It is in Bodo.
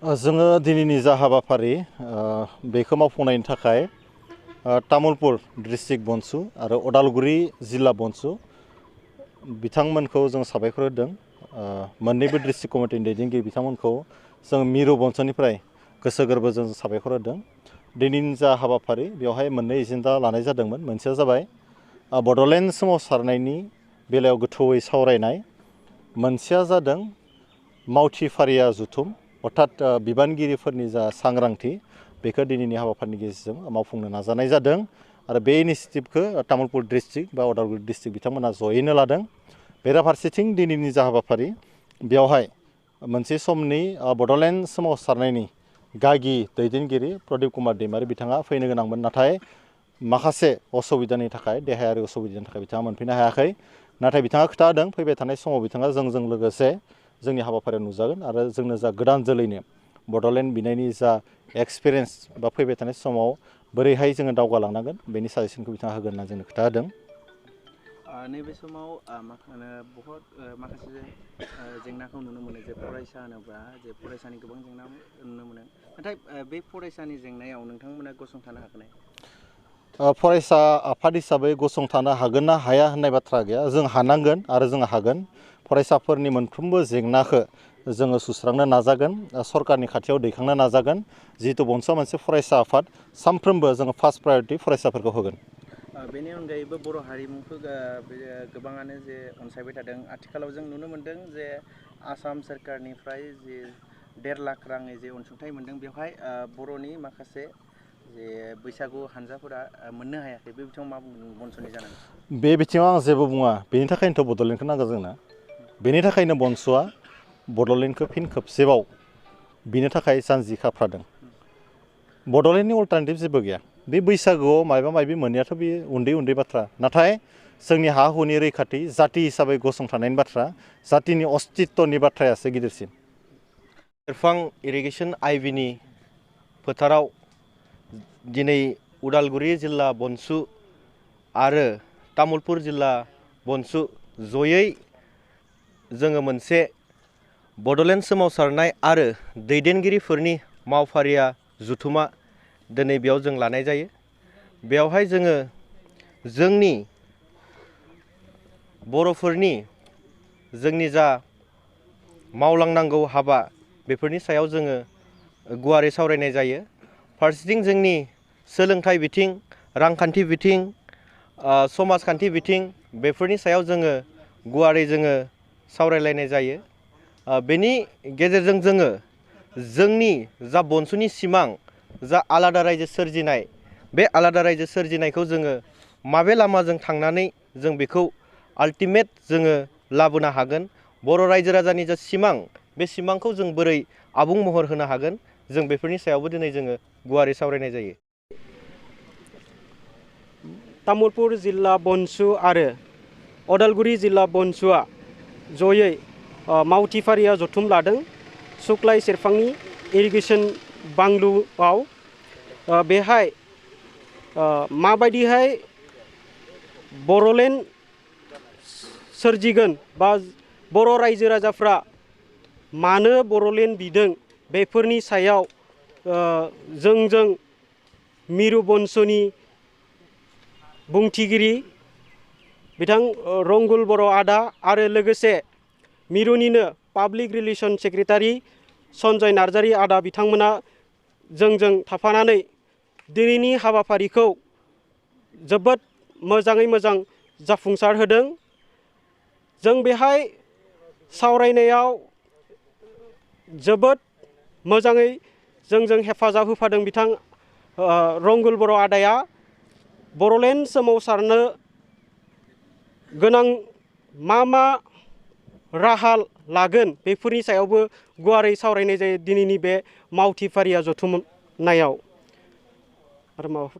जोङो दिनैनि जा हाबाफारि बेखौ मावफुंनायनि थाखाय तामुलपुर डिस्ट्रिक्ट बनसु आरो उदालगुरि जिल्ला बनसु बिथांमोनखौ जों साबायखर होदों। मोन्नैबो डिस्ट्रिक्ट कमिटिनि दैदेनगिरि बिथांमोनखौ जों मिरु बनसुनिफ्राय गोसो गोरबोजों साबायखर होदों। दिनैनि जा हाबाफारि बेवहाय मोननै एजेन्डा लानाय जादोंमोन। मोनसेया जाबाय बड'लेण्ड सोमावसारनायनि बेलायाव गोथौयै सावरायनाय, मोनसेया जादों मावथि फारिया जुथुम अर्थात बिबानगिरिफोरनि जा सांग्रांथि बेखौ दिनैनि हाबाफारिनि गेजेरजों मावफुंनो नाजानाय जादों आरो बे इनिसिएटिभखौ तामुलपुर डिस्ट्रिक्ट बा उदालगुरि डिस्ट्रिक्ट बिथांमोना जयैनो लादों। बेराफारसेथिं दिनैनि जा हाबाफारि बेवहाय मोनसे समनि बड'लेण्ड सोमावसारनायनि गागि दैदेनगिरि प्रदीप कुमार दैमारि बिथाङा फैनो गोनांमोन, नाथाय माखासे असुबिदानि थाखाय देहायारि असुबिदानि थाखाय बिथाङा मोनफैनो हायाखै। नाथाय बिथाङा खोथा होदों फैबाय थानाय समाव बिथाङा जोंजों लोगोसे जोंनि हाबाफारियाव नुजागोन आरो जोंनो जा गोदान जोलैनो बड'लेण्ड बिनायनि जा एक्सपिरियेन्स बा फैबाय थानाय समाव बोरैहाय जोङो दावगालांनांगोन बेनि साजेसनखौ बिथाङा होगोन होनना जोंनो खोथा होदों। नैबे समाव बहुत माखासे जेंनाखौ नुनो मोनो जे फरायसा होनोब्ला जे फरायसानि गोबां जेंना नुनो मोनो, नाथाय बे फरायसानि जेंनायाव नोंथांमोना गसंथानो हागोन? फरायसा आफाद हिसाबै गसंथानो हागोन ना हाया होननाय बाथ्रा गैया। जों हानांगोन आरो जों हागोन। फरायसाफोरनि मोनफ्रोमबो जेंनाखौ जोङो सुस्रांनो नाजागोन, सरकारनि खाथियाव दैखांनो नाजागोन। जिहेतु बनसुआ मोनसे फरायसा आफाद, सानफ्रोमबो जोङो फार्स्ट प्रायरिटि फरायसाफोरखौ होगोन। बेनि अनगायैबो बर' हारिमुखौ गोबाङानो जे अनसायबाय थादों। आथिखालाव जों नुनो मोन्दों जे आसाम सोरखारनिफ्राय जे 1.5 लाख रांनि जे अनसुंथाइ मोन्दों, बेवहाय बर'नि माखासे जे बैसागु हानजाफोरा मोननो हायाखै। बे बिथिङाव मा बुंदों बनसुनि जानांगौ? बे बिथिङाव आं जेबो बुङा। बेनि थाखायनोथ' बड'लेण्डखौ नांगौ जोंनो। बेनि थाखायनो बनसुआ बड'लेण्डखौ फिन खेबसेबाव बिनो थाखाय जानजि खाफ्रादों। बड'लेण्डनि अल्टारनेटिभ जेबो गैया। बे बैसागुआव माबा माबि मोननायाथ' बे उन्दै उन्दै बाथ्रा, नाथाय जोंनि हा हुनि रैखाथि जाति हिसाबै गसंथानायनि बाथ्रा, जातिनि अस्तित्वनि बाथ्रायासो गिदिरसिन। सेरफां इरिगेसन आइभिनि फोथाराव दिनै उदालगुरि जिल्ला बनसु आरो तामुलपुर जिल्ला बनसु जयै जोङो मोनसे बड'लेण्ड सोमावसारनाय आरो दैदेनगिरिफोरनि मावफारिया जुथुमा दिनै बेयाव जों लानाय जायो। बेवहाय जोङो जोंनि बर'फोरनि जोंनि जा मावलांनांगौ हाबा बेफोरनि सायाव जोङो गुवारै सावरायनाय जायो। फारसेथिं जोंनि सोलोंथाइ बिथिं, रांखान्थि बिथिं, समाजखान्थि बिथिं बेफोरनि सायाव जोङो गुवारै जोङो सावरायलायनाय जायो। बेनि गेजेरजों जोङो जोंनि जा बनसुनि सिमां, जा आलादा रायजो सोरजिनाय, बे आलादा रायजो सोरजिनायखौ जोङो माबे लामाजों थांनानै जों बेखौ आल्टिमेट जोङो लाबोनो हागोन, बर' रायजो राजानि जा सिमां, बे सिमांखौ जों बोरै आबुं महर होनो हागोन, जों बेफोरनि सायावबो दिनै जोङो गुवारै सावरायनाय जायो। तामुलपुर जिल्ला बनसु आरो उदालगुरि जिल्ला बनसुआ जयै मावथि फारिया जथुम लादों सुक्लाय सेरफांनि इरिगेसन बांलुआव। बेहाय माबायदिहाय बड'लेण्ड सोरजिगोन बा बर' रायजो राजाफ्रा मानो बड'लेण्ड बिदों, बेफोरनि सायाव जों मिरु बनसुनि बुंथिगिरि बिथां रंगुल बर' आदा आरो लोगोसे मिरुनिनो public relation secretary Sanjay Narzary आदा बिथांमोना जोंजों थाफानानै दिनैनि हाबाफारिखौ जोबोद मोजाङै मोजां जाफुंसार होदों। जों बेहाय सावरायनायाव जोबोद मोजाङै जोंजों हेफाजाब होफादों बिथां रंगुल बर' आदाया। बड'लेण्ड सोमावसारनो गोनां मा राहा लागोन बेफोरनि सायावबो गुवारै सावरायनाय जायो दिनैनि बे मावथि फारिया जथुमनायाव। आरो माबाफोर